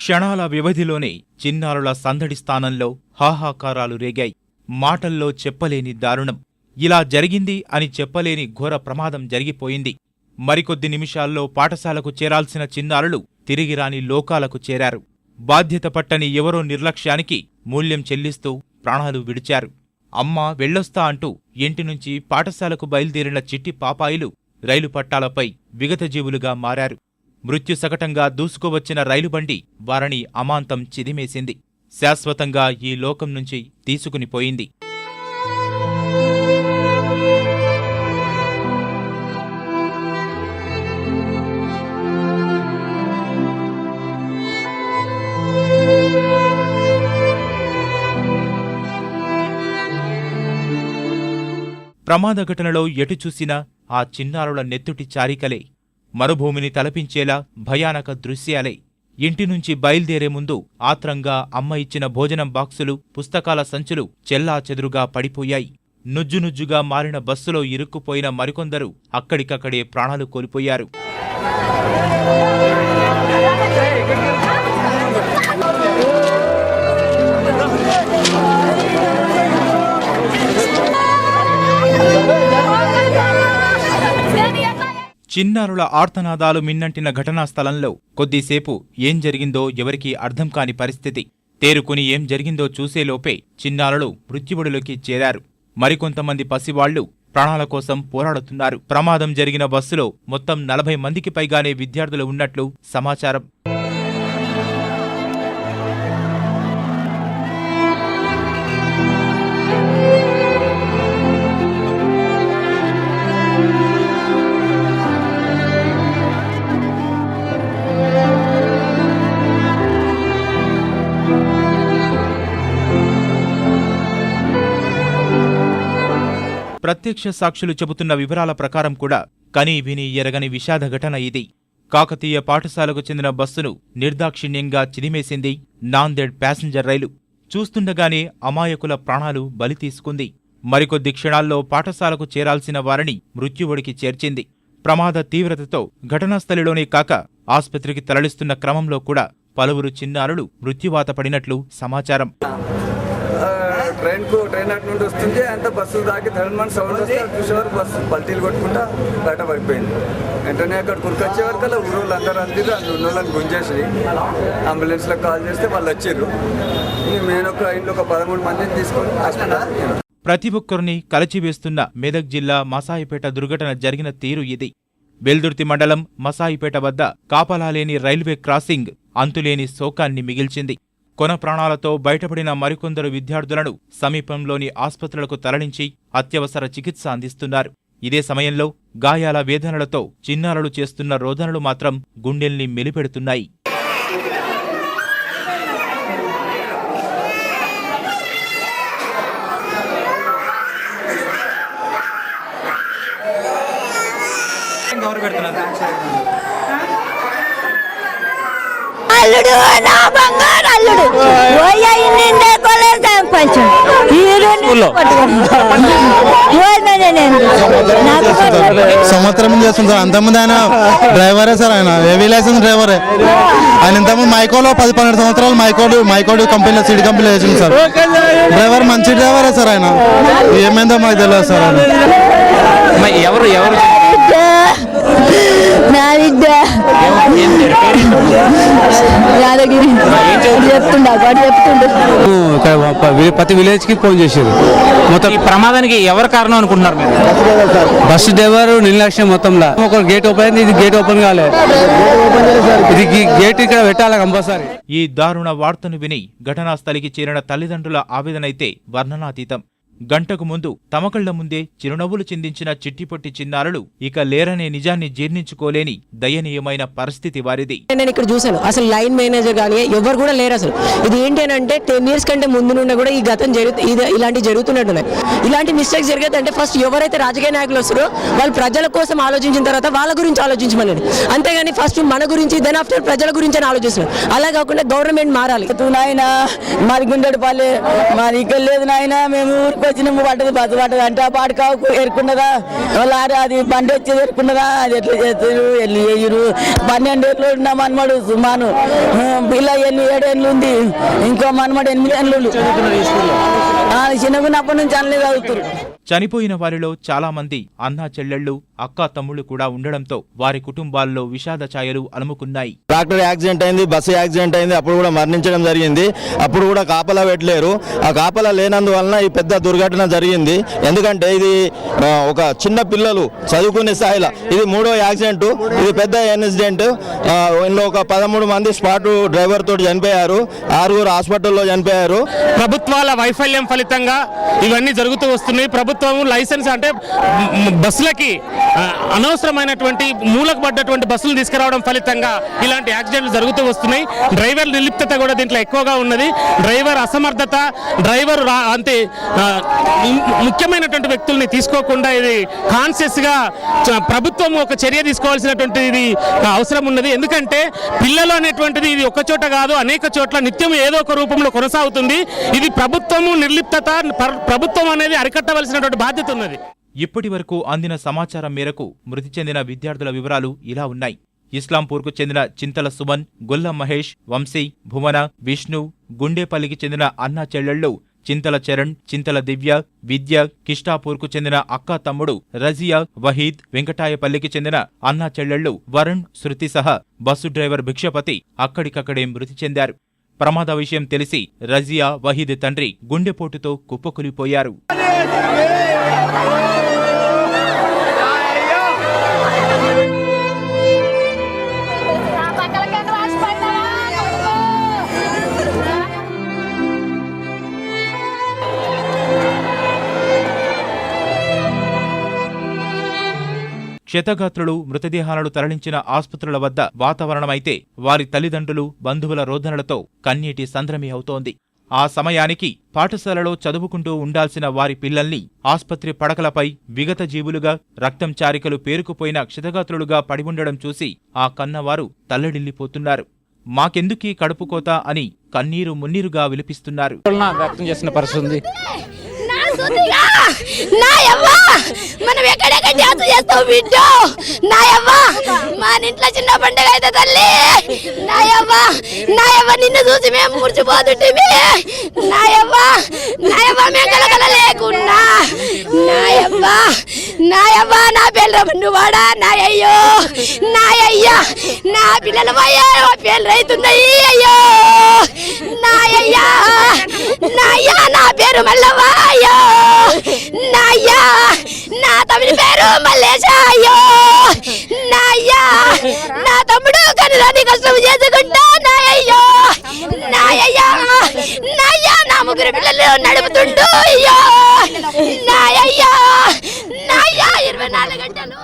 క్షణాల వ్యవధిలోనే చిన్నారుల సందడి స్థానంలో హాహాకారాలు రేగాయి. మాటల్లో చెప్పలేని దారుణం. ఇలా జరిగింది అని చెప్పలేని ఘోర ప్రమాదం జరిగిపోయింది. మరికొద్ది నిమిషాల్లో పాఠశాలకు చేరాల్సిన చిన్నారులు తిరిగిరాని లోకాలకు చేరారు. బాధ్యత పట్టని ఎవరో నిర్లక్ష్యానికి మూల్యం చెల్లిస్తూ ప్రాణాలు విడిచారు. అమ్మా వెళ్ళొస్తా అంటూ ఇంటినుంచి పాఠశాలకు బయలుదేరిన చిట్టి పాపాయిలు రైలు పట్టాలపై విగతజీవులుగా మారారు. మృత్యుసకటంగా దూసుకువచ్చిన రైలుబండి వారిని అమాంతం చిదిమేసింది. శాశ్వతంగా ఈ లోకం నుంచి తీసుకునిపోయింది. ప్రమాద ఘటనలో ఎటు చూసినా ఆ చిన్నారుల నెత్తుటి చారికలే. మరుభూమిని తలపించేలా భయానక దృశ్యాలే. ఇంటినుంచి బయల్దేరే ముందు ఆత్రంగా అమ్మ ఇచ్చిన భోజనం బాక్సులు, పుస్తకాల సంచులు చెల్లాచెదురుగా పడిపోయాయి. నుజ్జునుజ్జుగా మారిన బస్సులో ఇరుక్కుపోయిన మరికొందరు అక్కడికక్కడే ప్రాణాలు కోల్పోయారు. చిన్నారుల ఆర్తనాదాలు మిన్నంటిన ఘటనా స్థలంలో కొద్దిసేపు ఏం జరిగిందో ఎవరికీ అర్థం కాని పరిస్థితి. తేరుకుని ఏం జరిగిందో చూసేలోపే చిన్నారులు మృత్యువుడిలోకి చేరారు. మరికొంతమంది పసివాళ్లు ప్రాణాల కోసం పోరాడుతున్నారు. ప్రమాదం జరిగిన బస్సులో మొత్తం 40 మందికి పైగానే విద్యార్థులు ఉన్నట్లు సమాచారం. ప్రత్యక్ష సాక్షులు చెబుతున్న వివరాల ప్రకారం కూడా కనీ విని ఎరగని విషాద ఘటన ఇది. కాకతీయ పాఠశాలకు చెందిన బస్సును నిర్దాక్షిణ్యంగా చిదిమేసింది నాందేడ్ ప్యాసింజర్ రైలు. చూస్తుండగానే అమాయకుల ప్రాణాలు బలి తీసుకుంది. మరికొద్ది క్షణాల్లో పాఠశాలకు చేరాల్సిన వారిని మృత్యువుడికి చేర్చింది. ప్రమాద తీవ్రతతో ఘటనాస్థలిలోనే కాక ఆస్పత్రికి తరలిస్తున్న క్రమంలో కూడా పలువురు చిన్నారులు మృత్యువాత పడినట్లు సమాచారం. ట్రైన్ అటు నుండి వస్తుంటే అంత బస్సు దాకి థర్డ్ సౌండ్ వస్తే చూసేవారు బస్సు పల్టీలు కొట్టుకుంటా బయట పడిపోయింది. వెంటనే అక్కడ కురికొచ్చే వరకు అలా ఊరోళ్ళు అందరూ అందిరు. అందులో ఉన్నోళ్ళని గుంజేసి అంబులెన్స్లకు కాల్ చేస్తే వాళ్ళు వచ్చారు. నేను ఒక ఇంట్లో ఒక 13 మందిని తీసుకొని హాస్పిటల్. ప్రతి ఒక్కరిని కలచివేస్తున్న మెదక్ జిల్లా మసాయిపేట దుర్ఘటన జరిగిన తీరు ఇది. వెల్దుర్తి మండలం మసాయిపేట వద్ద కాపలాలేని రైల్వే క్రాసింగ్ అంతులేని శోకాన్ని మిగిల్చింది. కొన ప్రాణాలతో బయటపడిన మరికొందరు విద్యార్థులను సమీపంలోని ఆస్పత్రులకు తరలించి అత్యవసర చికిత్స అందిస్తున్నారు. ఇదే సమయంలో గాయాల వేదనలతో చిన్నారులు చేస్తున్న రోదనలు మాత్రం గుండెల్ని మెలిపెడుతున్నాయి. అల్లుడు నా బంగారు అల్లుడు సంవత్సరం చేస్తుంది సార్. అంతమంది ఆయన డ్రైవరే సార్. ఆయన హెవీ లైసెన్స్ డ్రైవరే. ఆయన ఇంతకుముందు మైకోలో 10-12 సంవత్సరాలు మైకోడ్ కంపెనీలో సిటీ కంపెనీలో చేసింది సార్. డ్రైవర్ మంచి డ్రైవరే సార్. ఆయన ఏమైందో మాకు తెలియదు సార్. ఆయన ఎవరు ప్రతి విలేజ్ కి ఫోన్ చేశారు. మొత్తం ఈ ప్రమాదానికి ఎవరు కారణం అనుకుంటున్నారు? బస్సు డ్రైవర్ నిర్లక్ష్యం మొత్తంలో. ఒక గేట్ ఓపెన్ అయింది, ఇది గేట్ ఓపెన్ కాలే. ఇది గేట్ ఇక్కడ పెట్టాలి కంపల్సరీ. ఈ దారుణ వార్తను విని ఘటనా స్థలికి చేరిన తల్లిదండ్రుల ఆవేదనైతే వర్ణనాతీతం. గంటకు ముందు తమ కళ్ల ముందే చిరునవ్వులు చిందించిన చిట్టిపొట్టి చిన్నారులు ఇక లేరనే నిజాన్ని జీర్ణించుకోలేని దయనీయమైన పరిస్థితి వారిది. నేను ఇక్కడ చూసాను, అసలు లైన్ మేనేజర్ కానీ ఎవరు కూడా లేరు. అసలు ఇది ఏంటి అంటే 10 years కంటే ముందు నుండి కూడా ఈ గతం ఇలాంటి జరుగుతున్నట్టున్నాయి. ఇలాంటి మిస్టేక్స్ జరిగేదంటే ఫస్ట్ ఎవరైతే రాజకీయ నాయకులు వస్తారో వాళ్ళు ప్రజల కోసం ఆలోచించిన తర్వాత వాళ్ళ గురించి ఆలోచించమనేది. అంతేగాని ఫస్ట్ మన గురించి దెన్ ఆఫ్టర్ ప్రజల గురించి అని ఆలోచిస్తున్నారు. అలా కాకుండా గవర్నమెంట్ మారాలి. నాయన మాది గుండెడు పాలే, మాది ఇక్కడ లేదు నాయన, మేము ఊరికి వచ్చిన పడ్డది బస్సు పడ్డది అంటే ఆ పాడుకావు ఎరుకున్నదా లారీ అది బండి వచ్చేది ఎరుకున్నదా అది ఎట్లా చేస్తారు ఎల్లు చేయరు 12 ఏళ్ళు ఉన్న మనమడు సుమాను పిల్ల 7 ఏళ్ళు ఉంది ఇంకో మనమడు 8 ఏళ్ళు చిన్నగున్నప్పటి నుంచి అన్నీ చదువుతారు. చనిపోయిన వారిలో చాలా మంది అన్నా చెల్లెళ్ళు అక్కా తమ్ముళ్ళు కూడా ఉండడంతో వారి కుటుంబాల్లో విషాద ఛాయలు అలుముకున్నాయి. ట్రాక్టర్ యాక్సిడెంట్ అయింది, బస్సు యాక్సిడెంట్ అయింది, అప్పుడు కూడా మరణించడం జరిగింది. అప్పుడు కూడా కాపలా పెట్టలేరు. ఆ కాపలా లేనందువలన ఈ పెద్ద దుర్ఘటన జరిగింది. ఎందుకంటే ఇది ఒక చిన్న పిల్లలు చదువుకునే స్థాయిలో ఇది 3వ యాక్సిడెంట్. ఇది పెద్ద ఇన్సిడెంట్. ఇందులో ఒక 13 మంది స్పాట్ డ్రైవర్ తోటి చనిపోయారు, 6 హాస్పిటల్లో చనిపోయారు. ప్రభుత్వాల వైఫల్యం ఫలితంగా ఇవన్నీ జరుగుతూ వస్తున్నాయి. ప్రభుత్వం లైసెన్స్ అంటే బస్సులకి అనవసరమైనటువంటి మూలకు పడ్డటువంటి బస్సులు తీసుకురావడం ఫలితంగా ఇలాంటి యాక్సిడెంట్లు జరుగుతూ వస్తున్నాయి. డ్రైవర్ నిర్లిప్తత కూడా దీంట్లో ఎక్కువగా ఉన్నది. డ్రైవర్ అసమర్థత, డ్రైవర్ అంతే ముఖ్యమైనటువంటి వ్యక్తుల్ని తీసుకోకుండా ఇది కాన్షియస్ గా ప్రభుత్వం ఒక చర్య తీసుకోవాల్సినటువంటి ఇది అవసరం ఉన్నది. ఎందుకంటే పిల్లలు అనేటువంటిది ఇది ఒక్క చోట కాదు, అనేక చోట్ల నిత్యం ఏదో ఒక రూపంలో కొనసాగుతుంది. ఇది ప్రభుత్వము నిర్లిప్తత, ప్రభుత్వం అనేది అరికట్టవలసినటువంటి బాధ్యత ఉన్నది. ఇప్పటి వరకు అందిన సమాచారం మేరకు మృతి చెందిన విద్యార్థుల వివరాలు ఇలా ఉన్నాయి. ఇస్లాంపూర్కు చెందిన చింతల సుమన్, గొల్ల మహేష్, వంశీ, భువన, విష్ణు, గుండేపల్లికి చెందిన అన్నా చెల్లెళ్ళు చింతల చరణ్, చింతల దివ్య, విద్య, కిష్టాపూర్కు చెందిన అక్కా తమ్ముడు రజియా, వహీద్, వెంకటాయపల్లికి చెందిన అన్నా చెల్లెళ్ళు వరుణ్, శృతి సహా బస్సు డ్రైవర్ భిక్షపతి అక్కడికక్కడే మృతి చెందారు. ప్రమాద విషయం తెలిసి రజియా, వహీద్ తండ్రి గుండెపోటుతో కుప్పకూలిపోయారు. క్షతగాత్రులు మృతదేహాలను తరలించిన ఆస్పత్రుల వద్ద వాతావరణమైతే వారి తల్లిదండ్రులు, బంధువుల రోదనలతో కన్నీటి సంద్రమి అవుతోంది. ఆ సమయానికి పాఠశాలలో చదువుకుంటూ ఉండాల్సిన వారి పిల్లల్ని ఆస్పత్రి పడకలపై విగత జీవులుగా, రక్తం చారికలు పేరుకుపోయిన క్షతగాత్రులుగా పడి ఉండడం చూసి ఆ కన్నవారు తల్లడిల్లిపోతున్నారు. మాకెందుకీ కడుపుకోత అని కన్నీరు మున్నీరుగా విలిపిస్తున్నారు. వ్యక్తం చేసిన పరిస్థితి మనం ఎక్కడెక్కడ డ్యాన్స్ చేస్తావు బిడ్డో నాయవ్వా, మా ఇంట్లో చిన్న పండుగ అయితే తల్లి నాయవ్వా నిన్ను చూసి మేము మురిచిపోతుంటే నాయవ్వా మేము కలకల లేకున్నా నాయవ్వా నా పిల్లలు వాడా నాయయ్యో నాయయ్యా నా పిల్లలు పేర్లు రైతున్నాయి అయ్యో నాయయ్యా నా పేరు మల్లవ్వా అయ్యో నాయ్యా నా తమ్ముడి పేరు మల్లేశా అయ్యో నాయ్యా నా తమ్ముడు కనురాని కష్టం చేసుకుంటా నాయ్యో నాయ్యా నా 3 పిల్లలు నడుపుతుంటూ అయ్యో నాయ్యా 24 గంటలు